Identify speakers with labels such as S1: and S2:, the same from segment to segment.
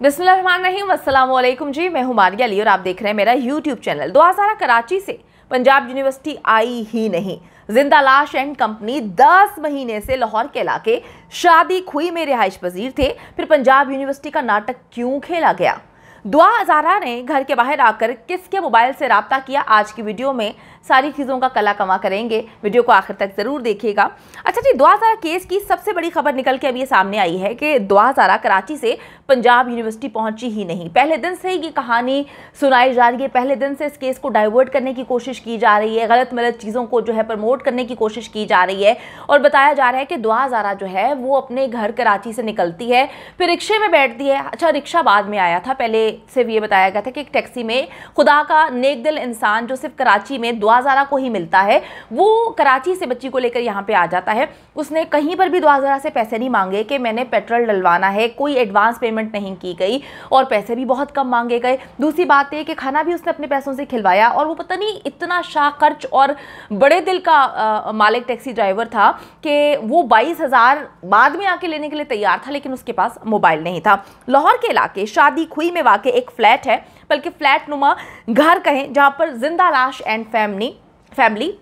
S1: बिस्मिल्लाहिर्रहमानिर्रहीम, अस्सलाम वालेकुम जी। मैं हूं मारिया अली और आप देख रहे हैं मेरा यूट्यूब चैनल। 2000 कराची से पंजाब यूनिवर्सिटी आई ही नहीं। जिंदा लाश एंड कंपनी 10 महीने से लाहौर के इलाके शादी खुई में रिहाइश पजीर थे। फिर पंजाब यूनिवर्सिटी का नाटक क्यों खेला गया? दुआ हज़ारा ने घर के बाहर आकर किसके मोबाइल से रब्ता किया? आज की वीडियो में सारी चीज़ों का कला कमा करेंगे। वीडियो को आखिर तक ज़रूर देखिएगा। अच्छा जी, दुआ हज़ारा केस की सबसे बड़ी खबर निकल के अभी ये सामने आई है कि दुआ हज़ारा कराची से पंजाब यूनिवर्सिटी पहुंची ही नहीं। पहले दिन से ये कहानी सुनाई जा रही है, पहले दिन से इस केस को डाइवर्ट करने की कोशिश की जा रही है, गलत मलत चीज़ों को जो है प्रमोट करने की कोशिश की जा रही है और बताया जा रहा है कि दुआ हज़ारा जो है वो अपने घर कराची से निकलती है, फिर रिक्शे में बैठती है। अच्छा, रिक्शा बाद में आया था, पहले सिर्फ ये बताया गया था कि एक टैक्सी में खुदा का नेक दिल इंसान जो सिर्फ कराची में दुआ हज़ारा को ही मिलता है, वो कराची से बच्ची को लेकर यहाँ पे आ जाता है। उसने कहीं पर भी दुआ हज़ारा से पैसे नहीं मांगे कि मैंने पेट्रोल डलवाना है, कोई एडवांस पेमेंट नहीं की गई और पैसे भी बहुत कम मांगे गए। दूसरी बात है कि खाना भी उसने अपने पैसों से खिलवाया और वो पता नहीं इतना शाखर्च और बड़े दिल का मालिक टैक्सी ड्राइवर था कि वो 22,000 बाद में आके लेने के लिए तैयार था, लेकिन उसके पास मोबाइल नहीं था। लाहौर के इलाके शादी खुई में वाक़ एक फ्लैट है, बल्कि फ्लैट नुमा घर कहें, जहाँ पर जिंदा लाश एंड फैमिली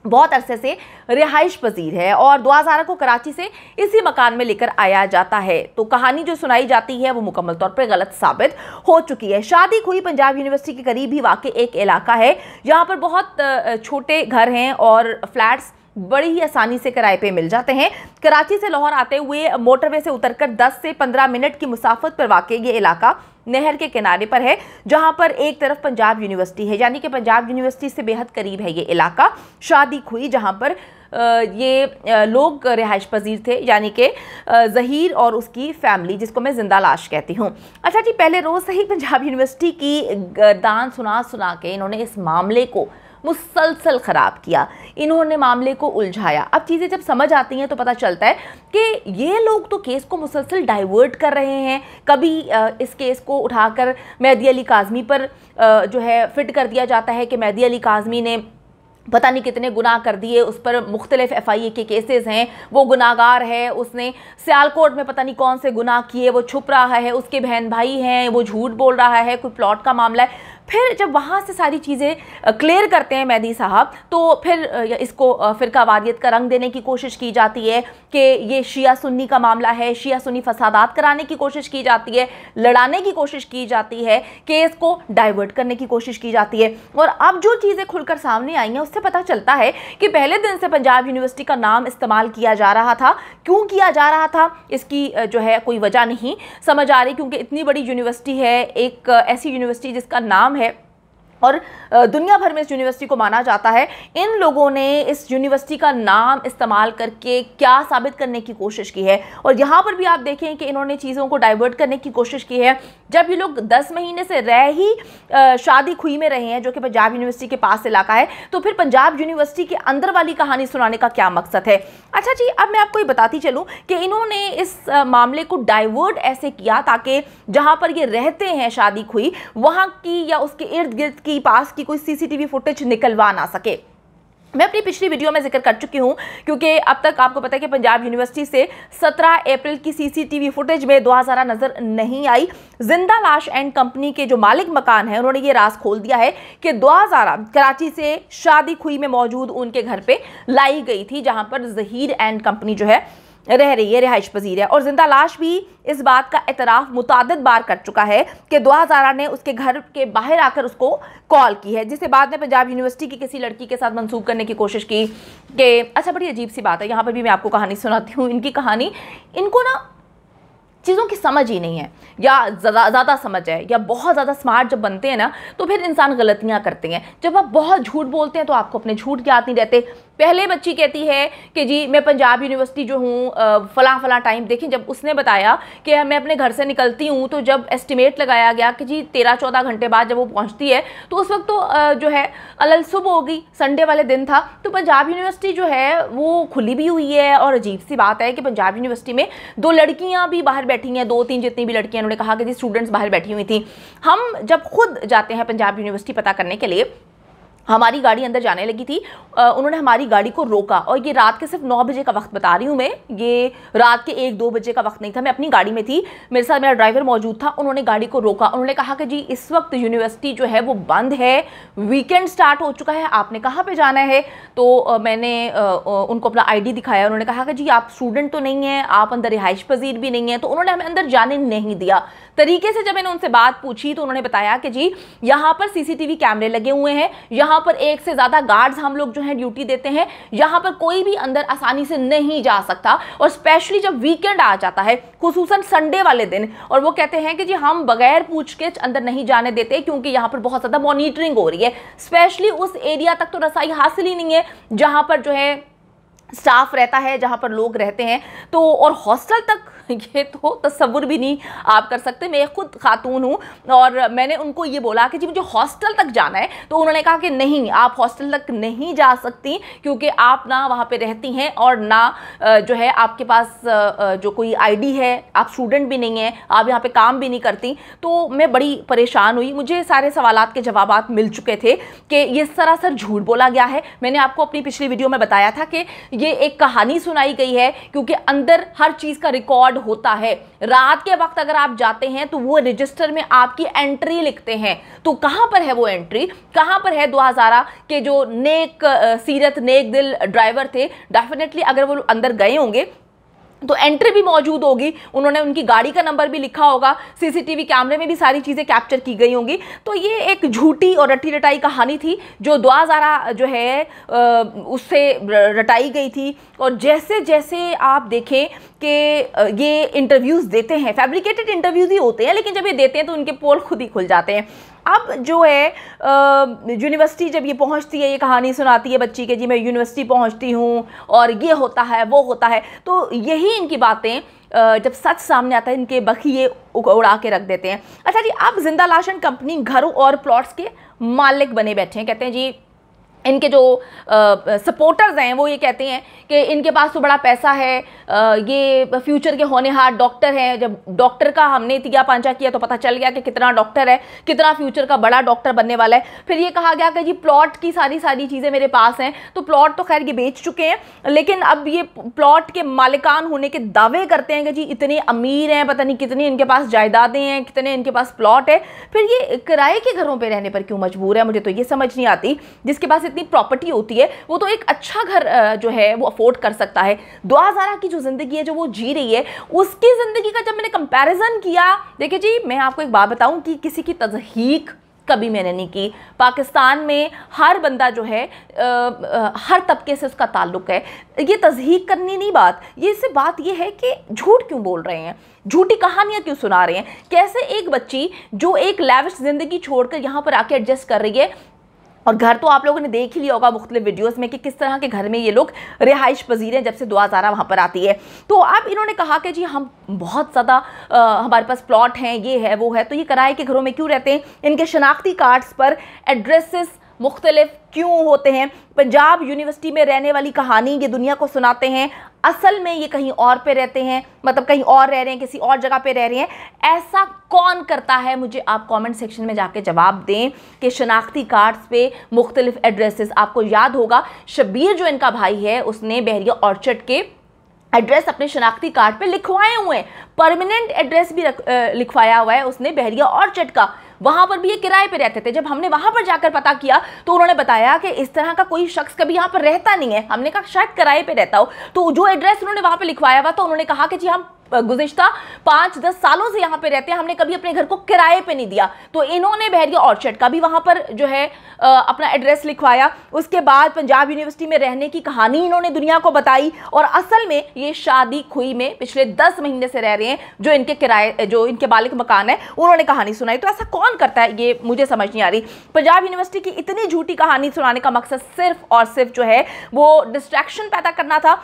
S1: बहुत अरसे से रिहाइश पजीर है और दुआ हज़ारा को कराची से इसी मकान में लेकर आया जाता है। तो कहानी जो सुनाई जाती है वो मुकम्मल तौर पर गलत साबित हो चुकी है। शादी खुई पंजाब यूनिवर्सिटी के करीब ही वाक़ एक इलाका है, जहाँ पर बहुत छोटे घर हैं और फ्लैट्स बड़ी ही आसानी से किराए पे मिल जाते हैं। कराची से लाहौर आते हुए मोटरवे से उतरकर 10 से 15 मिनट की मुसाफत पर वाक़ ये इलाका नहर के किनारे पर है, जहां पर एक तरफ पंजाब यूनिवर्सिटी है, यानी कि पंजाब यूनिवर्सिटी से बेहद करीब है ये इलाका शादी खुई, जहां पर ये लोग रिहाइश पजीर थे, यानी कि ज़हीर और उसकी फैमिली, जिसको मैं जिंदा लाश कहती हूँ। अच्छा जी, पहले रोज़ से ही पंजाब यूनिवर्सिटी की दान सुना के इन्होंने इस मामले को मुसलसल ख़राब किया, इन्होंने मामले को उलझाया। अब चीज़ें जब समझ आती हैं तो पता चलता है कि ये लोग तो केस को मुसलसल डाइवर्ट कर रहे हैं। कभी इस केस को उठाकर मेहदी अली काज़मी पर जो है फिट कर दिया जाता है कि मेहदी अली काज़मी ने पता नहीं कितने गुनाह कर दिए, उस पर मुख्तलिफ FIA के केसेस हैं, वो गुनाहगार है, उसने सियालकोट में पता नहीं कौन से गुनाह किए, वो छुप रहा है, उसके बहन भाई हैं, वो झूठ बोल रहा है, कोई प्लॉट का मामला है। फिर जब वहाँ से सारी चीज़ें क्लियर करते हैं मेहदी साहब, तो फिर इसको फ़िरका वारियत का रंग देने की कोशिश की जाती है कि ये शिया सुन्नी का मामला है, शिया सुन्नी फसादात कराने की कोशिश की जाती है, लड़ाने की कोशिश की जाती है, केस को डाइवर्ट करने की कोशिश की जाती है। और अब जो चीज़ें खुलकर सामने आई हैं उससे पता चलता है कि पहले दिन से पंजाब यूनिवर्सिटी का नाम इस्तेमाल किया जा रहा था। क्यों किया जा रहा था इसकी जो है कोई वजह नहीं समझ आ रही, क्योंकि इतनी बड़ी यूनिवर्सिटी है, एक ऐसी यूनिवर्सिटी जिसका नाम है और दुनिया भर में इस यूनिवर्सिटी को माना जाता है। इन लोगों ने इस यूनिवर्सिटी का नाम इस्तेमाल करके क्या साबित करने की कोशिश की है, और यहाँ पर भी आप देखें कि इन्होंने चीज़ों को डाइवर्ट करने की कोशिश की है। जब ये लोग 10 महीने से रह ही शादी खुई में रहे हैं, जो कि पंजाब यूनिवर्सिटी के पास इलाका है, तो फिर पंजाब यूनिवर्सिटी के अंदर वाली कहानी सुनाने का क्या मकसद है? अच्छा जी, अब मैं आपको ये बताती चलूँ कि इन्होंने इस मामले को डाइवर्ट ऐसे किया ताकि जहाँ पर ये रहते हैं शादी खुई, वहाँ की या उसके इर्द गिर्द की पास की कोई CCTV फुटेज निकलवा ना सके। मैं अपनी पिछली वीडियो में जिक्र कर चुकी हूँ, क्योंकि अब तक आपको पता है कि पंजाब यूनिवर्सिटी से 17 अप्रैल की CCTV फुटेज में दुआ हज़ारा नजर नहीं आई। जिंदा लाश एंड कंपनी के जो मालिक मकान है, उन्होंने ये राज खोल दिया है कि दुआ हज़ारा कराची से शादी खुई में मौजूद उनके घर पे लाई गई थी, जहां पर ज़हीर एंड कंपनी जो है रह रही है, रिहाइश पजीर है। और जिंदा लाश भी इस बात का एतराफ़ मुतादिद बार कर चुका है कि दुआ हज़ारा ने उसके घर के बाहर आकर उसको कॉल की है, जिसे बाद में पंजाब यूनिवर्सिटी की किसी लड़की के साथ मंसूब करने की कोशिश की कि अच्छा, बड़ी अजीब सी बात है, यहाँ पर भी मैं आपको कहानी सुनाती हूँ। इनकी कहानी, इनको ना चीज़ों की समझ ही नहीं है, या ज़्यादा समझ है, या बहुत ज़्यादा स्मार्ट जब बनते हैं ना तो फिर इंसान गलतियाँ करते हैं। जब आप बहुत झूठ बोलते हैं तो आपको अपने झूठ याद नहीं रहते। पहले बच्ची कहती है कि जी मैं पंजाब यूनिवर्सिटी जो हूँ फ़लाँ टाइम, देखें जब उसने बताया कि मैं अपने घर से निकलती हूँ, तो जब एस्टिमेट लगाया गया कि जी 13-14 घंटे बाद जब वो पहुँचती है, तो उस वक्त तो जो है अलल सुबह हो गई, संडे वाले दिन था। तो पंजाब यूनिवर्सिटी जो है वो खुली भी हुई है, और अजीब सी बात है कि पंजाब यूनिवर्सिटी में 2 लड़कियाँ भी बाहर बैठी हैं, 2-3 जितनी भी लड़कियाँ, उन्होंने कहा कि जी स्टूडेंट्स बाहर बैठी हुई थी। हम जब खुद जाते हैं पंजाब यूनिवर्सिटी पता करने के लिए, हमारी गाड़ी अंदर जाने लगी थी, उन्होंने हमारी गाड़ी को रोका, और ये रात के सिर्फ 9 बजे का वक्त बता रही हूँ मैं, ये रात के 1-2 बजे का वक्त नहीं था। मैं अपनी गाड़ी में थी, मेरे साथ मेरा ड्राइवर मौजूद था। उन्होंने गाड़ी को रोका, उन्होंने कहा कि जी इस वक्त यूनिवर्सिटी जो है वो बंद है, वीकेंड स्टार्ट हो चुका है, आपने कहाँ पर जाना है। तो मैंने उनको अपना ID दिखाया। उन्होंने कहा कि जी आप स्टूडेंट तो नहीं हैं, आप अंदर रिहाइश पजीर भी नहीं है, तो उन्होंने हमें अंदर जाने नहीं दिया। तरीके से जब मैंने उनसे बात पूछी तो उन्होंने बताया कि जी यहाँ पर CCTV कैमरे लगे हुए हैं, यहाँ पर 1 से ज़्यादा गार्ड्स हम लोग जो है ड्यूटी देते हैं, यहाँ पर कोई भी अंदर आसानी से नहीं जा सकता, और स्पेशली जब वीकेंड आ जाता है, खुसूसन संडे वाले दिन, और वो कहते हैं कि जी हम बगैर पूछताछ अंदर नहीं जाने देते क्योंकि यहाँ पर बहुत ज़्यादा मॉनिटरिंग हो रही है। स्पेशली उस एरिया तक तो रसाई हासिल ही नहीं है जहाँ पर जो है स्टाफ रहता है, जहाँ पर लोग रहते हैं। तो और हॉस्टल तक ये तो तस्वुर भी नहीं आप कर सकते। मैं खुद खातून हूँ और मैंने उनको ये बोला कि जी मुझे हॉस्टल तक जाना है, तो उन्होंने कहा कि नहीं, आप हॉस्टल तक नहीं जा सकती क्योंकि आप ना वहाँ पे रहती हैं और ना जो है आपके पास जो कोई ID है, आप स्टूडेंट भी नहीं हैं, आप यहाँ पे काम भी नहीं करती। तो मैं बड़ी परेशान हुई। मुझे सारे सवालात के जवाबात मिल चुके थे कि ये सरासर झूठ बोला गया है। मैंने आपको अपनी पिछली वीडियो में बताया था कि ये एक कहानी सुनाई गई है क्योंकि अंदर हर चीज़ का रिकॉर्ड होता है। रात के वक्त अगर आप जाते हैं तो वो रजिस्टर में आपकी एंट्री लिखते हैं। तो कहां पर है वो एंट्री, कहां पर है 2000 के जो नेक सीरत नेक दिल ड्राइवर थे, डेफिनेटली अगर वो अंदर गए होंगे तो एंट्री भी मौजूद होगी, उन्होंने उनकी गाड़ी का नंबर भी लिखा होगा, CCTV कैमरे में भी सारी चीज़ें कैप्चर की गई होंगी। तो ये एक झूठी और रटी रटाई कहानी थी जो 2000 जो है उससे रटाई गई थी। और जैसे जैसे आप देखें कि ये इंटरव्यूज़ देते हैं, फैब्रिकेटेड इंटरव्यूज़ ही होते हैं, लेकिन जब ये देते हैं तो उनके पोल खुद ही खुल जाते हैं। अब जो है यूनिवर्सिटी जब ये पहुंचती है, ये कहानी सुनाती है बच्ची के जी मैं यूनिवर्सिटी पहुंचती हूँ और ये होता है वो होता है, तो यही इनकी बातें जब सच सामने आता है इनके बखिए उड़ा के रख देते हैं। अच्छा जी, अब जिंदा लाश एंड कंपनी घरों और प्लॉट्स के मालिक बने बैठे हैं। कहते हैं जी इनके जो सपोर्टर्स हैं वो ये कहते हैं कि इनके पास तो बड़ा पैसा है, ये फ्यूचर के होनहार डॉक्टर हैं। जब डॉक्टर का हमने तिया पांचा किया तो पता चल गया कि कितना डॉक्टर है, कितना फ्यूचर का बड़ा डॉक्टर बनने वाला है। फिर ये कहा गया कि जी प्लॉट की सारी चीज़ें मेरे पास हैं। तो प्लॉट तो खैर ये बेच चुके हैं, लेकिन अब ये प्लॉट के मालिकान होने के दावे करते हैं कि जी इतने अमीर हैं, पता नहीं कितनी इनके पास जायदादें हैं, कितने इनके पास प्लॉट है। फिर ये किराए के घरों पर रहने पर क्यों मजबूर है, मुझे तो ये समझ नहीं आती। जिसके पास इतनी प्रॉपर्टी होती है वो तो एक अच्छा घर जो है वो अफोर्ड कर सकता है। 2000 की जो जिंदगी है जो वो जी रही है, उसकी जिंदगी का जब मैंने कंपैरिजन किया, देखिए जी मैं आपको एक बात बताऊं कि किसी की तज़हीक कभी मैंने नहीं की। पाकिस्तान में हर बंदा जो है हर तबके से उसका ताल्लुक है। ये तज़हीक करनी नहीं बात, ये इससे बात ये है कि झूठ क्यों बोल रहे हैं, झूठी कहानियां क्यों सुना रहे हैं। कैसे एक बच्ची जो एक लैविश जिंदगी छोड़कर यहाँ पर आके एडजस्ट कर रही है, और घर तो आप लोगों ने देख ही लिया होगा मुख्तलिफ वीडियोस में कि किस तरह के घर में ये लोग रिहाइश पजीर हैं जब से 2000 वहाँ पर आती है। तो अब इन्होंने कहा कि जी हम बहुत ज़्यादा हमारे पास प्लॉट हैं, ये है वो है, तो ये किराए के घरों में क्यों रहते हैं, इनके शनाख्ती कार्ड्स पर एड्रेसेस मुख्तलिफ क्यों होते हैं। पंजाब यूनिवर्सिटी में रहने वाली कहानी ये दुनिया को सुनाते हैं, असल में ये कहीं और पे रहते हैं, मतलब कहीं और रह रहे हैं, किसी और जगह पे रह रहे हैं। ऐसा कौन करता है, मुझे आप कमेंट सेक्शन में जाके जवाब दें कि शनाख्ती कार्ड्स पे मुख्तलिफ एड्रेसेस। आपको याद होगा शबीर जो इनका भाई है उसने बहरिया ऑर्चर्ड के एड्रेस अपने शनाख्ती कार्ड पे लिखवाए हुए हैं, परमानेंट एड्रेस भी लिखवाया हुआ है उसने बहरिया ऑर्चर्ड का। वहां पर भी ये किराए पे रहते थे। जब हमने वहां पर जाकर पता किया तो उन्होंने बताया कि इस तरह का कोई शख्स कभी यहाँ पर रहता नहीं है। हमने कहा शायद किराए पे रहता हो, तो जो एड्रेस उन्होंने वहां पे लिखवाया हुआ तो उन्होंने कहा कि जी हम गुज़िश्ता 5-10 सालों से यहाँ पे रहते हैं, हमने कभी अपने घर को किराए पे नहीं दिया। तो इन्होंने बहरिया ऑर्चर्ड का भी वहाँ पर जो है अपना एड्रेस लिखवाया। उसके बाद पंजाब यूनिवर्सिटी में रहने की कहानी इन्होंने दुनिया को बताई, और असल में ये शादी खुई में पिछले 10 महीने से रह रहे हैं। जो इनके किराए जो इनके मालिक मकान है उन्होंने कहानी सुनाई। तो ऐसा कौन करता है ये मुझे समझ नहीं आ रही। पंजाब यूनिवर्सिटी की इतनी झूठी कहानी सुनाने का मकसद सिर्फ और सिर्फ जो है वो डिस्ट्रैक्शन पैदा करना था।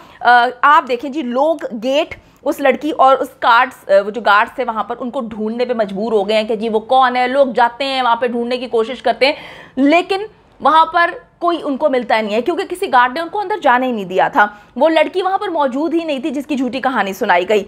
S1: आप देखें जी, लोग गेट उस लड़की और उस वो जो गार्ड्स थे वहाँ पर उनको ढूंढने पे मजबूर हो गए हैं कि जी वो कौन है। लोग जाते हैं वहाँ पे ढूंढने की कोशिश करते हैं, लेकिन वहाँ पर कोई उनको मिलता नहीं है क्योंकि किसी गार्ड ने उनको अंदर जाने ही नहीं दिया था। वो लड़की वहाँ पर मौजूद ही नहीं थी जिसकी झूठी कहानी सुनाई गई।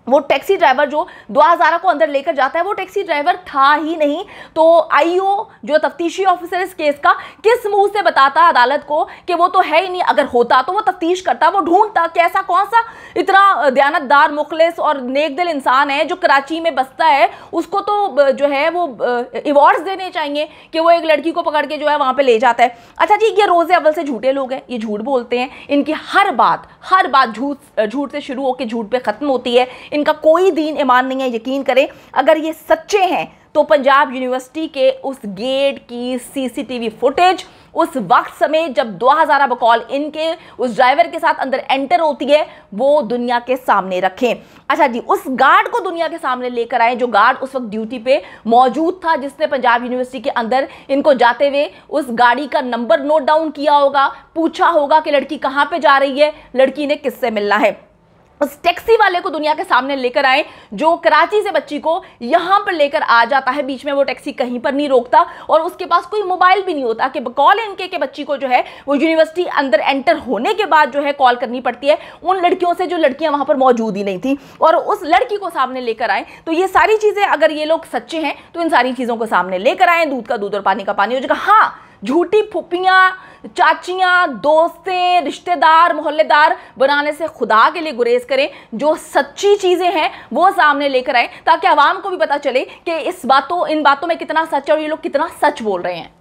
S1: वो टैक्सी ड्राइवर जो दुआ हज़ारा को अंदर लेकर जाता है वो टैक्सी ड्राइवर था ही नहीं। तो आईओ जो तफ्तीशी ऑफिसर इस केस का किस मुंह से बताता अदालत को कि वो तो है ही नहीं, अगर होता तो वो तफ्तीश करता, वो ढूंढता कि ऐसा कौन सा इतना दयानतदार मुखलिस और नेकदिल इंसान है जो कराची में बसता है, उसको तो जो है वो अवार्ड्स देने चाहिए कि वो एक लड़की को पकड़ के जो है वहां पे ले जाता है। अच्छा जी, ये रोज़े अव्वल से झूठे लोग हैं, ये झूठ बोलते हैं, इनकी हर बात झूठ से शुरू होकर झूठ पे खत्म होती है, इनका कोई दीन ईमान नहीं है। यकीन करें अगर ये सच्चे हैं तो पंजाब यूनिवर्सिटी के उस गेट की सीसीटीवी फुटेज उस वक्त समय जब दुआ हज़ारा बकौल इनके उस ड्राइवर के साथ अंदर एंटर होती है वो दुनिया के सामने रखें। अच्छा जी, उस गार्ड को दुनिया के सामने लेकर आए जो गार्ड उस वक्त ड्यूटी पे मौजूद था, जिसने पंजाब यूनिवर्सिटी के अंदर इनको जाते हुए उस गाड़ी का नंबर नोट डाउन किया होगा, पूछा होगा कि लड़की कहाँ पे जा रही है, लड़की ने किससे मिलना है। उस टैक्सी वाले को दुनिया के सामने लेकर आए जो कराची से बच्ची को यहां पर लेकर आ जाता है, बीच में वो टैक्सी कहीं पर नहीं रोकता और उसके पास कोई मोबाइल भी नहीं होता कि बकौल इनके के बच्ची को जो है वो यूनिवर्सिटी अंदर एंटर होने के बाद जो है कॉल करनी पड़ती है उन लड़कियों से जो लड़कियां वहां पर मौजूद ही नहीं थी और उस लड़की को सामने लेकर आए। तो ये सारी चीजें अगर ये लोग सच्चे हैं तो इन सारी चीजों को सामने लेकर आए, दूध का दूध और पानी का पानी हो जाएगा। हाँ, झूठी फुप्पियां, चाचियां, दोस्तें, रिश्तेदार, मोहल्लेदार बनाने से खुदा के लिए गुरेज करें, जो सच्ची चीजें हैं वो सामने लेकर आए ताकि आवाम को भी पता चले कि इन बातों में कितना सच है और ये लोग कितना सच बोल रहे हैं।